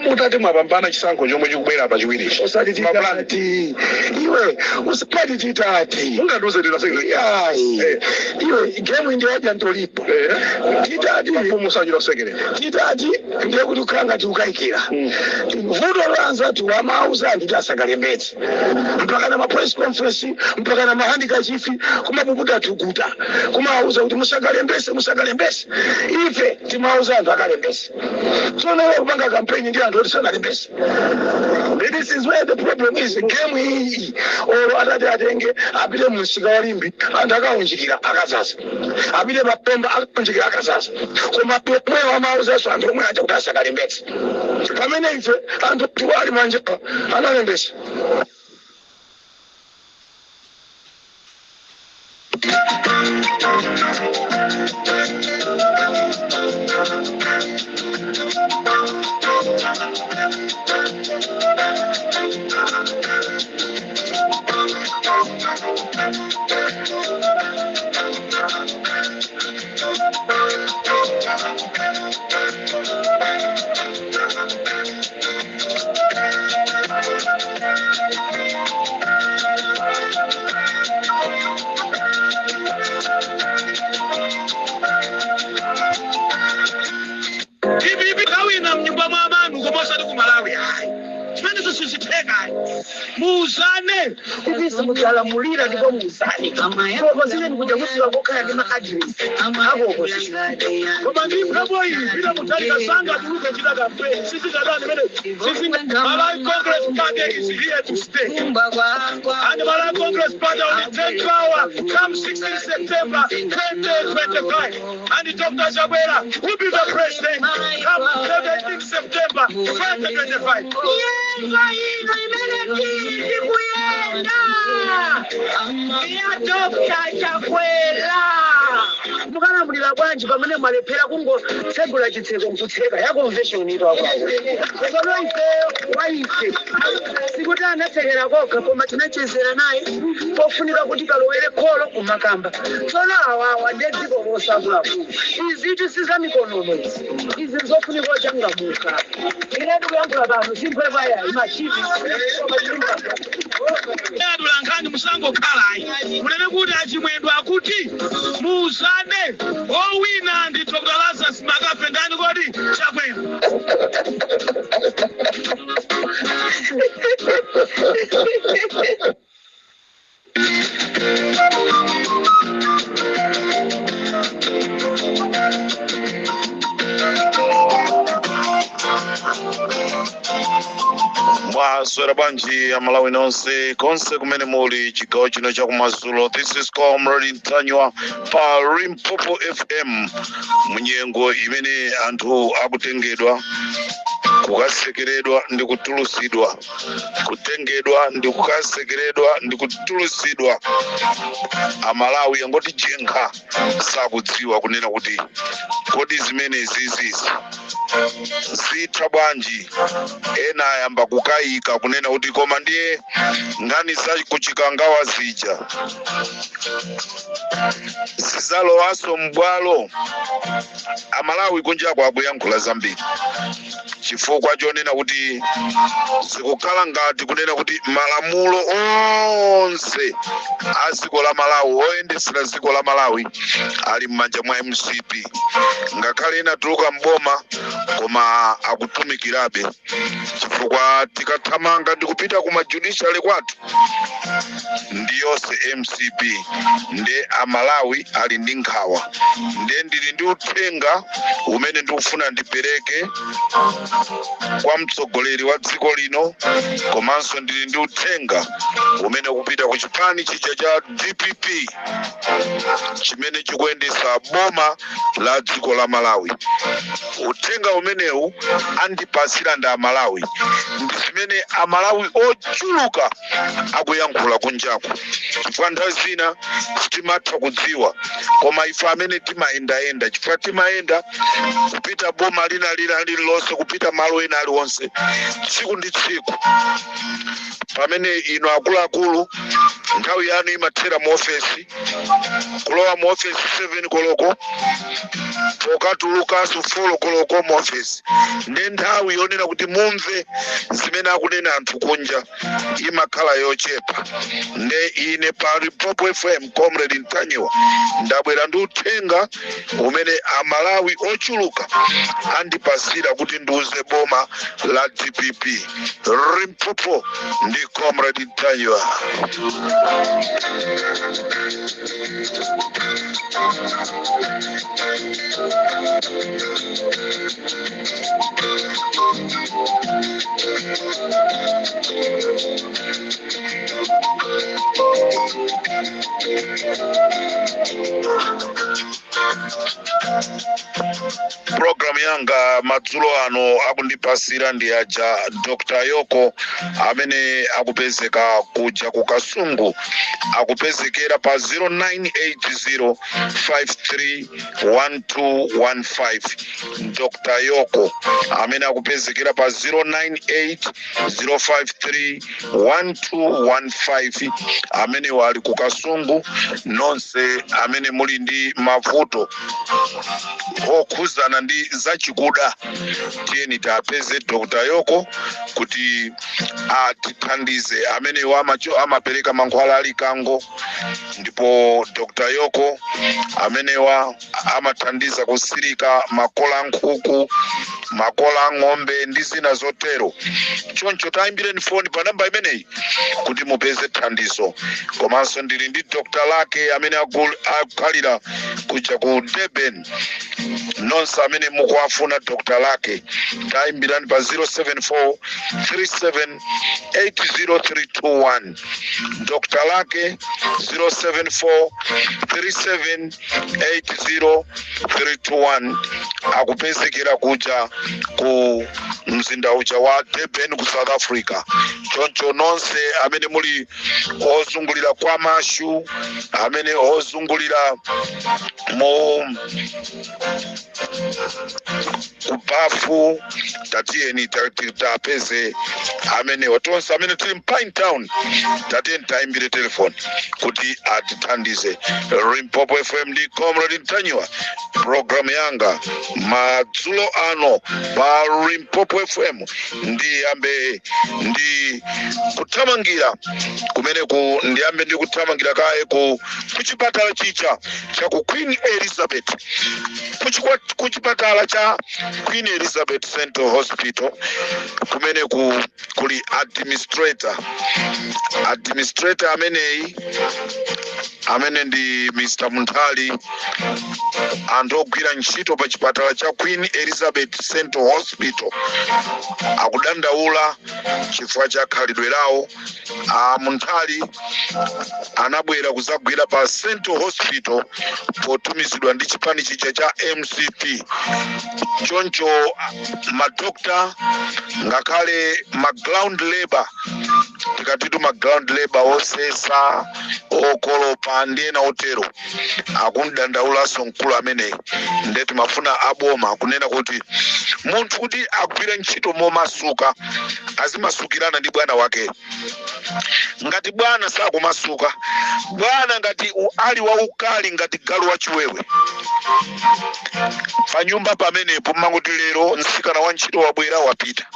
Mutati mapambana chisankho chomwe chikubwera pa chiwiri. Osati maplanti. Iwe usipati titati. Ungaduze ndinasekere. Iwe game ndi aja ntolipo. Titati mumusanyira sekere. Titati ndiye kuti ukanga tiukaikira. Vuto lanza tu amauza nditasakalimbetsi. Mpaka na press conference, mpaka na mahandika chifi kumapuputa tukuta. Kumauza kuti musakalembese. Ife timauza antu akalembese. So nawe kupanga campaign ndi antu this is where the problem is. Game hii or atati atenge apite musika walimbi antu akaunjikira akazasa. Apite mapemba akaunjikira akazasa. Koma pomwe wamauza so antu omwe acha kutasa kalembetsi. Pamene ife antu tuwali manje analembesa. Muzane kubisa mutala mulira ndipo muzane koko zile nikuja kusira kokaya ndi address abo kosi koma ndi mrabo iyi bila mutalika sanga tuluka chida campaign sisi kadani mene sisi Malai Congress Party is here to stay and Malai Congress Party will take power come 16 September 2025 and Dr. Jabera will be the president come 17 September 2025 Kuyenda ya Dr. Chakwera mukana mulira bwanji pamene malepera kungo tsegula chitseko mkutseka ya convention ito apo koma ife sikuti anasekera koga koma tinachezera naye pofunika kuti kalowere kholo kumakamba tsono awawa ndedziko losakula izitu sizamikonono izi zofunika changamuka inetu kuyankhula pano simpwe paya imachipi Adulangani musango khalai munene kuti achimwendo akuti muuzane owina ndi Dr. Lazarus Makape ndani kodi Chakwera Mwaswera banji ya Malawi nonse konse kumene muli chigawo chino cha kumadzulo. This is Comrade Ntanywa pa Limpopo FM munyengo imene anthu akutengedwa kukasekeredwa ndi kutulusidwa kutengedwa ndi kukasekeredwa ndi kutulusidwa Amalawi angoti jenkha sakudziwa kunena kuti kodi zimene zizizi zitha bwanji ena ayamba kukayika kunena kuti koma ndiye ngani za kuchikangawa zija sizalowaso mbwalo Amalawi kunja kwa kuyankhula zambiri chifukwa chonena kuti zikukhala ngati kunena kuti malamulo onse a dziko la Malawi oyendesera dziko la Malawi ali m'manja mwa MCP ngakhale ena tuluka mboma koma akutumikirabe chifukwa tikathamanga ndikupita kuma judiciary kwathu ndiyonse MCP nde amalawi ali ndi nkhawa nde ndili ndi uthenga umene ndikufuna ndipereke kwa mtsogoleri wa dziko lino komanso ndili ndi uthenga umene kupita ku chipani chija cha DPP chimene chikuyendesa boma la dziko la Malawi. Uthenga umenewu andipasira nda Malawi ndi zimene amalawi ochuluka akuyankhula kunjaku chifukwa nthawi zina timatha kudziwa koma ife amene timayendayenda chifukwa timayenda kupita boma lina lililonse kupita malo ena aliwonse tsiku ndi tsiku pamene ino akuluakulu nthawi yanu imathera mu ofesi kulowa mu ofesi 7 koloko pokatulukanso 4 koloko mu ofesi ndi nthawi yonena kuti mumve zimene akunena anthu kunja imakhala yochepa nde ine pa Limpopo FM Comrade Ntanyiwa ndabwera ndi uthenga umene amalawi ochuluka andipasira kuti ndiuze boma la DPP Limpopo ndi Comrade Ntanyiwa. Program yanga madzulo ano akundipasira ndi aja Dr. Yoko amene akupezeka kuja ku Kasungu akupezekera pa 0980531215 Dr. Yoko amene akupezekera pa 0980531215 amene wali ku Kasungu nonse amene muli ndi mavuto okhuzana ndi zachikuda tiyeni tapeze Dr. Yoko kuti atithandize amene amapereka mankhwala alikango ndipo Dr. Yoko amene amathandiza kusirika makola nkhuku makola ng'ombe ndi zina zotero choncho tayimbireni phone pa namba imeneyi kuti mupeze thandizo komanso ndili ndi Dr. Lake amene akukhalira kuja ku Durban nonse amene mukuwafuna Dr. Lake tayimbirani pa 0743780321 Dr. Lake 0743780321 akupezekera kuja ku mzinda uja wa Durban ku South Africa choncho nonse amene muli ozungulira kwa mashu amene ozungulira mo kubafu tatiyeni tapeze amene watonse amene tili Pine Town tatiyeni tayimbire telefoni kuti atithandize. Limpopo FM ndi Comrade Ntanyiwa program yanga madzulo ano pa Limpopo FM ndi kuthamangira kumene ndi kuthamangira kaye ku chipatala chicha cha ku Queen Elizabeth ku chipatala cha Queen Elizabeth Central Hospital kumene kuli administrator amene ndi Mr. Munthali anthu ogwira ntchito pa chipatala cha Queen Elizabeth Central Hospital akudandaula chifukwa cha khalidwe lawo. Munthali anabwera kuzagwira pa Central Hospital potumizidwa ndi chipani chija cha MCP choncho madokta ngakhale ground labor tikatitu ground labor osesa okolopa ndiena otero akundandaula sonkulu amene ndeti mafuna aboma kunena kuti munthu kuti agwire ntchito momasuka azimasukirana ndi bwana wake. Ngati bwana sakumasuka bwana ngati ali waukali ngati galu wachiwewe pa nyumba pamenepo manguti lero nsikana wa ntchito wabwera wapita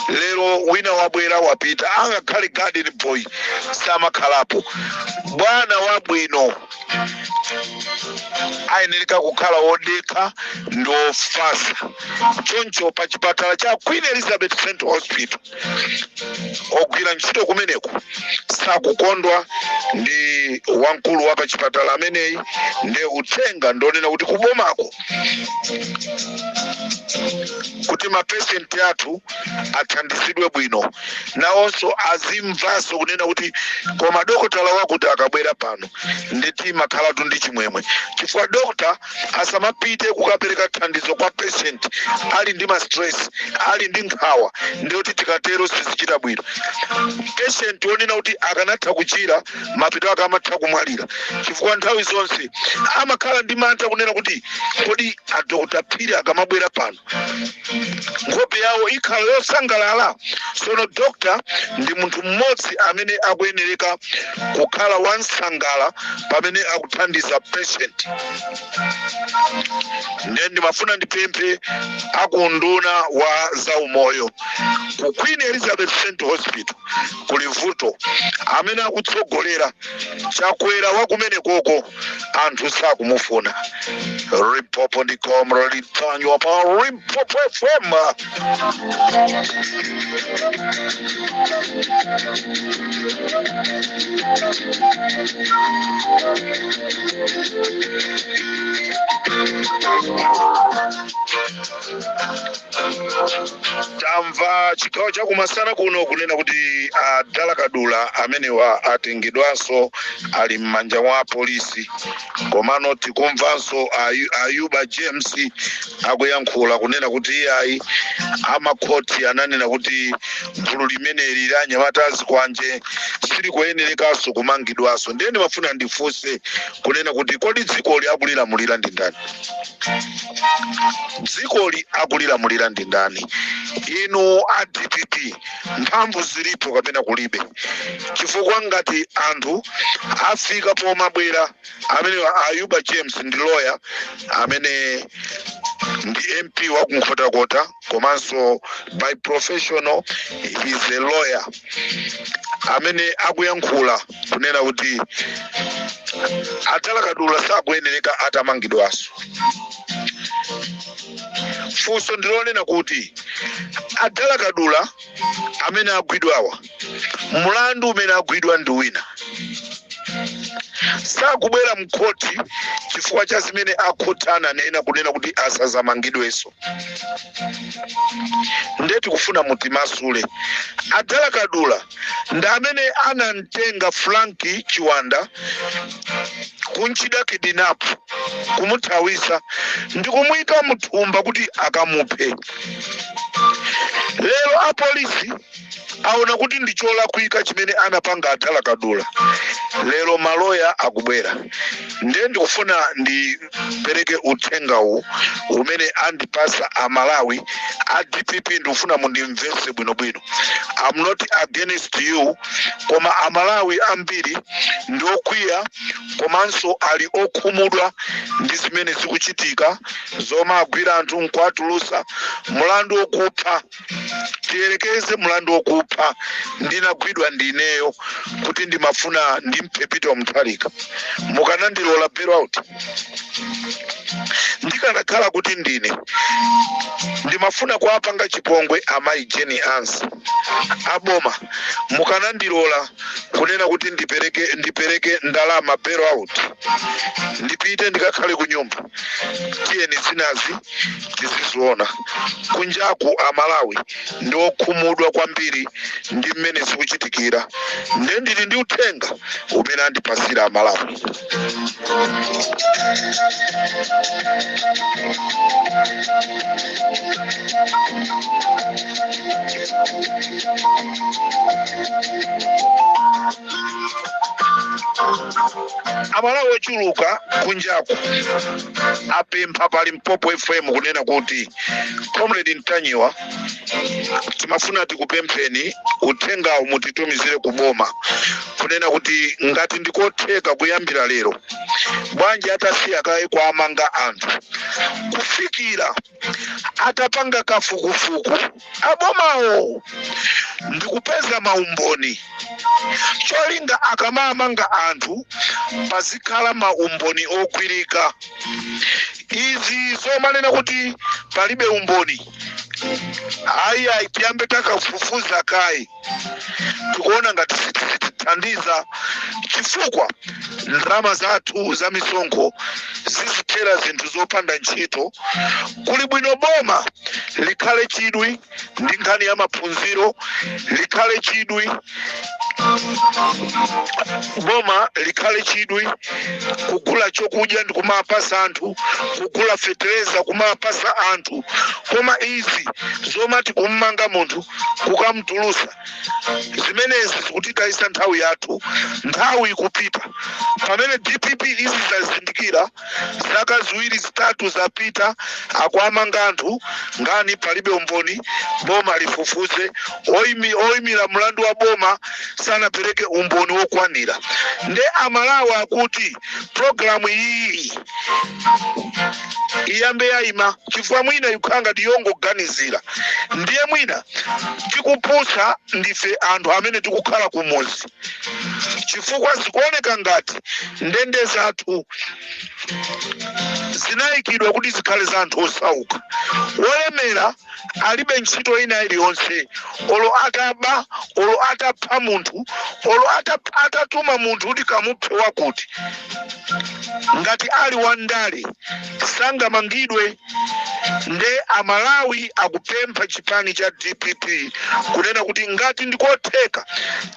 lero wina wabwera wapita angakhale ngakhale garden boy samakhalapo. Bwana wabwino ayenera kukhala wodekha ndofasa. Choncho pa chipatala cha Queen Elizabeth Central Hospital ogwira ntchito kumeneko sakukondwa ndi wamkulu wa pa chipatala ameneyi. Nde uthenga ndonena kuti kubomako kuti mapatient athu athandizidwe bwino, nawonso azimvaso kunena kuti koma dokotala wakuti akabwera pano ndeti makhalatu ndi chimwemwe, chifukwa dokota asamapite kukapereka thandizo kwa patient ali ndi stress, ali ndi nkhawa, ndikuti tikatero sizichita bwino. Patient onena kuti akanatha kuchira mapito akamatha kumwalira, chifukwa nthawi zonse amakhala ndi mantha kunena kuti kodi adokota phiri akamabwera pano nkhope yawo ikhala yosangalala. Sono dokta ndi munthu mmodzi amene akuyenereka kukhala wansangala pamene akuthandiza patient. Ndiye ndimafuna ndipemphe akunduna wa zaumoyo ku Queen Elizabeth Central Hospital kuli vuto amene akutsogolera chakwera wakumene koko anthu sakumufuna. Limpopo ndi komro litanywa pa Limpopo FM. Tamva chigawo chakumasana kuno kunena kuti Dala Kadula amenewa atengedwanso ali m'manja mwa polisi. Komano tikumvanso Ayuba James akuyankhula kunena kuti iyayi amakhoti ananena kuti gulu limeneli la anyamatazi kwanje sili kuyenerekanso kumangidwanso. Ndiye ndimafuna ndifunse kunena kuti kodi dzikoli akulilamulira ndi ndani? Dzikoli akulilamulira ndi ndani? Inu a DPP mphamvu zilipo kapena kulibe? Chifukwa ngati anthu afika pomabwera amene Ayuba James ndi lawyer amene ndi MP wa kumkhotakota komanso by professional he is a lawyer amene akuyankhula kunena kuti Dala Kadula sakuyenereka atamangidwanso. Funso ndilonena kuti Dala Kadula amene agwidwawa mulandu umene agwidwa ndi wina, sakubwera mkhoti chifukwa cha zimene akhotana nena kunena kuti asazamangidwenso. Ndeti kufuna mutimasule Dala Kadula ndi amene anamtenga Frankie Chiwanda kunchida kidnap kumuthawisa ndi kumuyika muthumba kuti akamuphe. Lero apolisi aona kuti ndichola kuika chimene anapanga Dala Kadula. Lero maloya akubwera. Ndiye ndikufuna ndipereke uthengawu umene andipasa Amalawi a DPP. Ndikufuna mundimvese bwinobwino. I'm not against you, koma Amalawi ambiri ndokwiya komanso ali okhumudwa ndi zimene zikuchitika zoma agwira anthu nkwatulusa mulandu okupha. Tiyerekeze mulandu okupha ndinagwidwa ndineyo kuti ndimafuna ndimpepito Mutharika. Mukanandilola bail out. Ndikanakhala kuti ndine ndimafuna kuapanga chipongwe amayi Jenny Ansi aboma, mukanandilola kunena kuti ndipereke ndalama bail out ndipite ndikakhale ku nyumba. Tiyeni zinazi tiziziona. Kunjaku Amalawi ndi okhumudwa kwambiri ndi mmene zikuchitikira. Ndiye ndili ndi uthenga umene andipasira Amalawi. amalawi ochuluka kunjaku apempha pa Limpopo FM kunena kuti Comrade Ntanyiwa timafuna tikupempheni uthengawo mutitumizire kuboma kunena kuti ngati ndikotheka kuyambira lero bwanji atasiya kaye kwa amanga anthu kufikira atapanga kafukufuku abomawo ndikupeza maumboni cholinga akamamanga anthu pazikhala maumboni ogwirika. Izi zomanena kuti palibe umboni ayi tiyambe takafufuza kaye tikuona ngati sitithandiza chifukwa ndalama zathu za misonkho zizithera zinthu zopanda ntchito. Kuli bwino boma likhale chidwi ndi nkhani ya maphunziro, likhale chidwi boma likhale chidwi kugula chokudya ndi kumapasa anthu, kugula fetereza kumapasa anthu. Koma izi zomati kummanga munthu kukamtulusa zimenezi zikutitayisa nthawi yathu, nthawi ikupita. Pamene DPP izi zazindikira zaka ziwiri zitatu zapita akwamanga anthu ngani palibe umboni, boma lifufuze oyimira mlandu wa boma sanapereke umboni wokwanira. Nde amalawi akuti programu iyi iyambe yayima chifukwa mwina yukhanga tiyongoganizira ndiye mwina tikupusa ndife anthu amene tikukhala kumuzi chifukwa zikuoneka ngati ndende zathu zinayikidwa kuti zikhale za anthu osauka. Wolemera alibe ntchito ina iliyonse, olo ataba, olo atapha munthu, olo atatuma munthu kuti kamuphe wakuti ngati ali wandale sangamangidwe. Nde amalawi akupempha chipani cha DPP kunena kuti ngati ndikotheka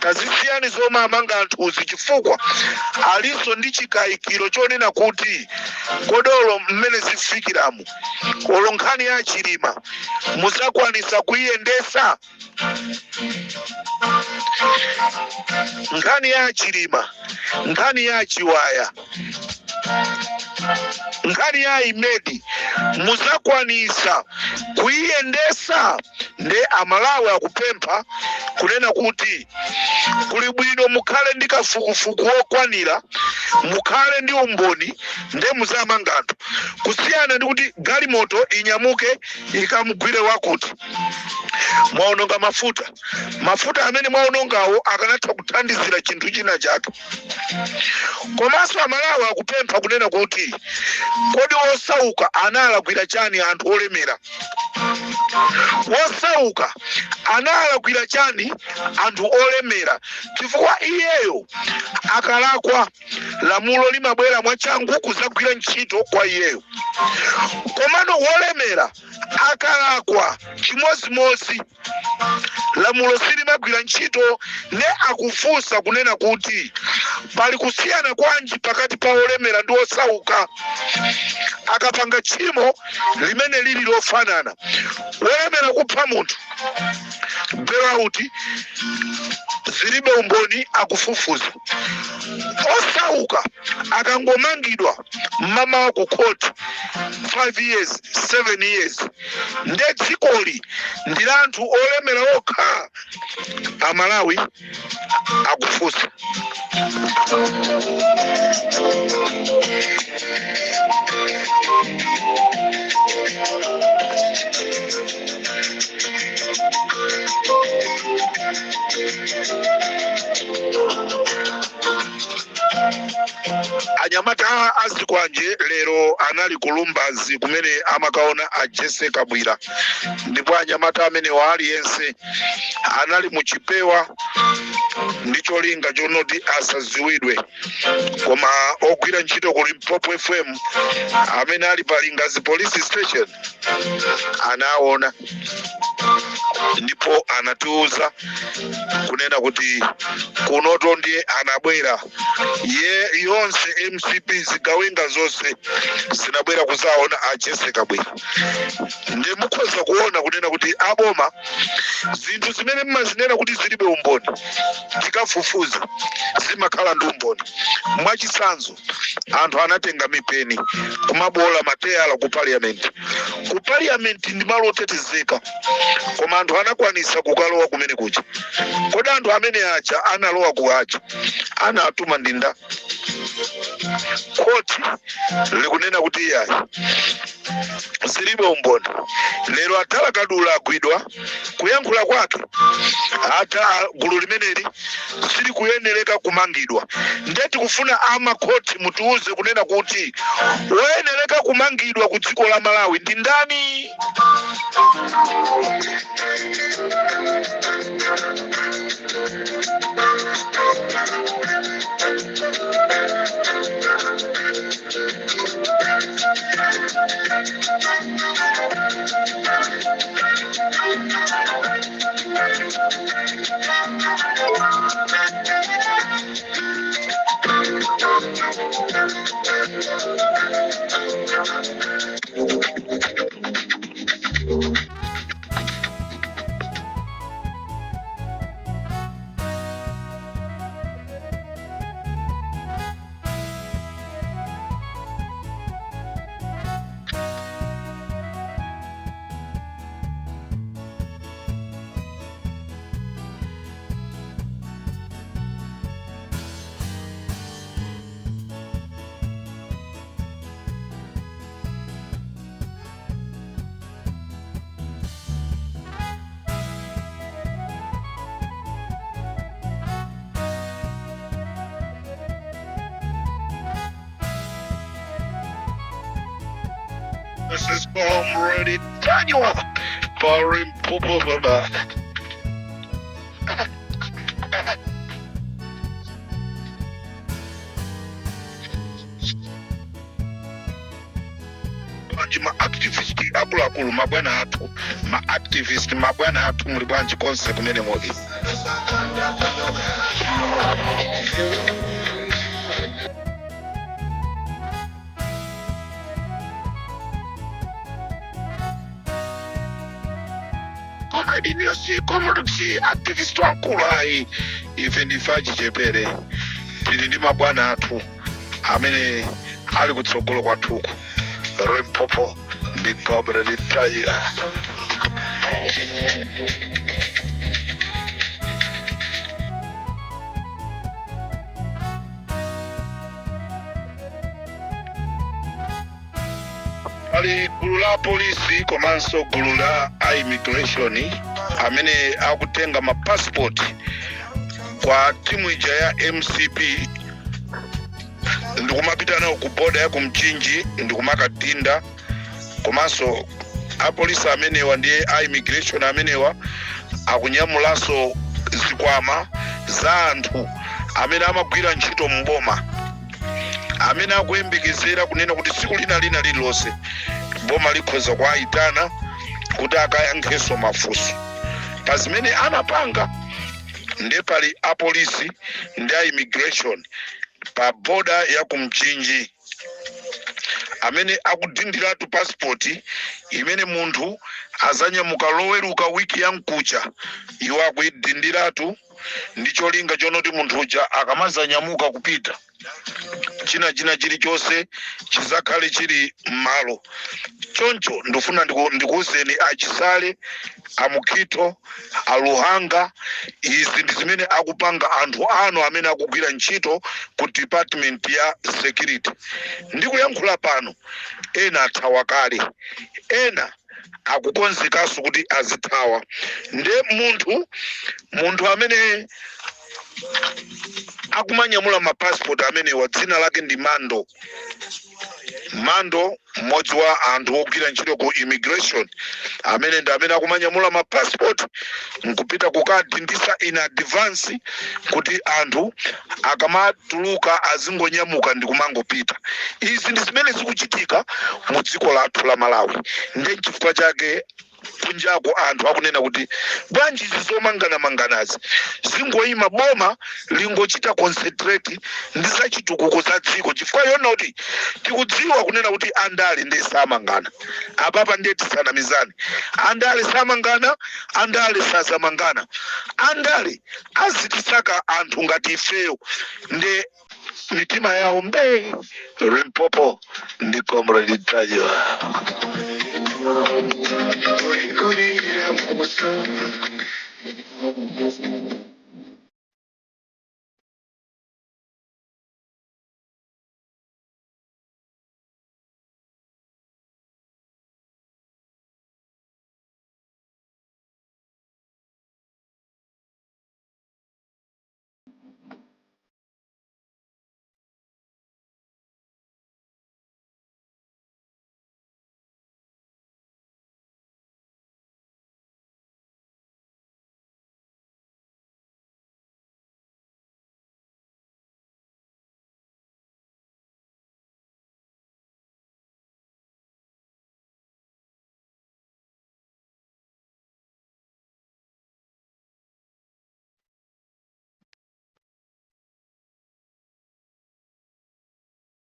tazisiyani zoma amanga anthuzi chifukwa aliso ndi chikayikiro chonena kuti kodolo mmene zifikiramu olo nkhani ya Chilima muzakwanisa kuyendesa. Nkhani ya Chilima, nkhani ya Chiwaya, nkhani ya Imedi muzakwanisa kuyendesa. Nde amalawi akupempha kunena kuti kuli bwino mukhale ndi kafukufuku wokwanira, mukhale ndi umboni, nde muzamanga anthu kusiyana ndi kuti galimoto inyamuke ikamugwire wakuti. Mwaononga mafuta amene mwaonongawo akanatha kuthandizira chinthu china chake. Komanso amalawi akupempha kunena kuti kodi wosauka analagwira chani anthu olemera? Wosauka analagwira chani anthu olemera? Chifukwa iyeyo akalakwa lamulo limabwera mwachangu kuzagwira ntchito kwa iyeyo. Komano wolemera akalakwa chimozimozi lamulo silimagwira ntchito. Ne akufunsa kunena kuti pali kusiyana kwanji pakati pa olemera ndi osauka. Akapanga tchimo limene lili lofanana, wolemera kupha munthu belauti zilibe umboni akufufuza. Osauka akangomangidwa mama wa kukoti 5 years 7 years nde dzikoli ndi anthu olemera okha. Amalawi akufusa. Anyamata azikwanje lero anali kulumbazi kumene amakaona ajese kabwira, ndipo anyamata amene waliyense anali muchipewa ndicho linga chonoti asaziwidwe. Koma ogwira ntchito ku Limpopo FM amene ali pa Lingazi police station anaona ndipo anatiuza kunena kuti kunoto ndiye anabwera yonse MCP zigawenga zonse zinabwera kuzaona Jesse Kabwera. Ndi mukhoza kuona kunena kuti aboma zinthu zimene mmazinena kuti zilibe umboni tikafufuza zimakhala ndi umboni. Mwachitsanzo anthu anatenga mipeni kumabola mateyala ku parliament ndi malo otetezeka, koma anthu anakwanisa kukalowa kumene kuja. Kodi anthu amene aja analowa kuaja anatuma ndinda koti likunena kuti iyayi zilibe umboni. Lero Atala Kadula agwidwa kuyankhula kwake ata gulu limeneli sili kuyenereka kumangidwa. Ndeti kufuna amakoti mutiuze kunena kuti woyenereka kumangidwa ku dziko la Malawi ndi ndani? This is Comrade Daniel for Limpopo. Ma activist akulu mabwana atu ma activist mabwana atu muli bwanji konse kumene muli. Iniosi community activist wakulai even ifaji chepere tili ndi mabwana atu amene ali kutsogolo kwathuku Limpopo ndi Comrade Daniel. Ali gulu la polisi komanso gulu la immigration amene akutenga ma passport kwa timu ija ya MCP ndikumapita nawo ku boda ya kumchinji ndikumakadinda, komanso apolisi amenewa ndiye immigration amenewa akunyamulanso zikwama za anthu amene amagwira ntchito mboma, amene akuyembekezera kunena kuti siku lina lililonse boma likhoza kuwayitana kuti akayankhenso mafunso pa zimene anapanga. Ndiye pali apolisi ndi immigration pa boda ya kumchinji amene akudindiratu passport imene munthu azanyamuka loweruka wiki ya mkucha iwo akuyidindiratu ndi cholinga chonoti munthu uja akamazanyamuka kupita china chilichonse chizakhale chili m'malo. Choncho ndifuna ndikuwuzeni achisale amukhito aluhanga izi ndi zimene akupanga anthu ano amene akugwira ntchito ku department ya security. Ndikuyankhula pano ena athawa kale, ena akukonzekanso kuti azithawa. Nde munthu amene akumanyamula ma passport amene wa dzina lake ndi Mando mmodzi wa anthu ogwira ntchito ku immigration amene ndi amene akumanyamula ma passport nkupita kukadindisa in advance kuti anthu akamatuluka azingonyamuka ndi kumangopita. Izi ndi zimene zikuchitika mu dziko lathu la Malawi. Ndi chifukwa chake kunjako anthu akunena kuti bwanji zizomangana-manganazi zingoyima boma lingochita concentrate ndi zachitukuko za dziko chifukwa yona kuti tikudziwa kunena kuti andale ndi samangana apapa ndiye tisanamizane andale samangana andale sazamangana andale azitisaka anthu ngati ifeyo ndi mitima yawo mbei Limpopo ndi Comrade Tajwa.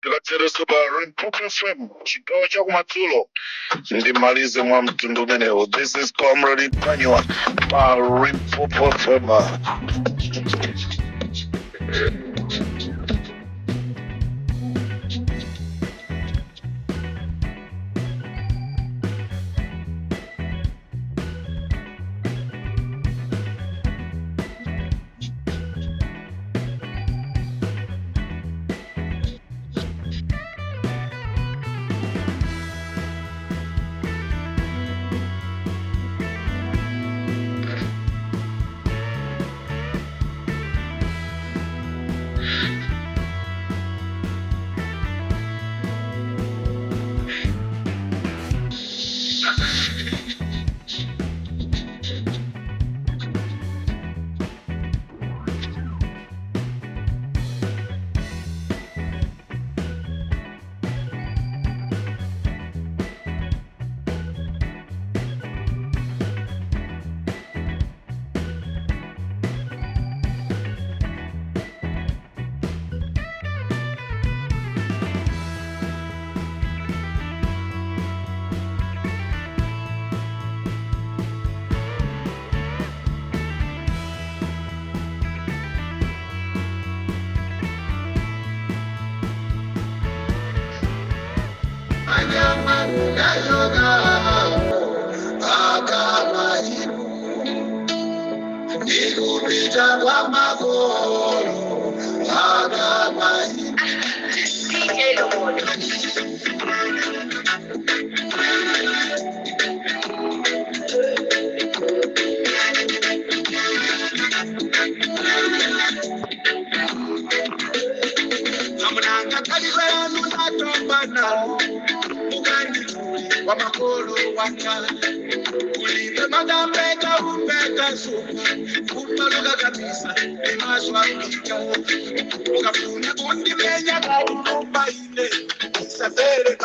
Tikatereso pa Limpopo FM chigawo cha kumadzulo ndimalize mwa mtundu umenewo. This is Comrade Tajwa pa Limpopo FM. Ukafuna kundimenya kaumba ine isafere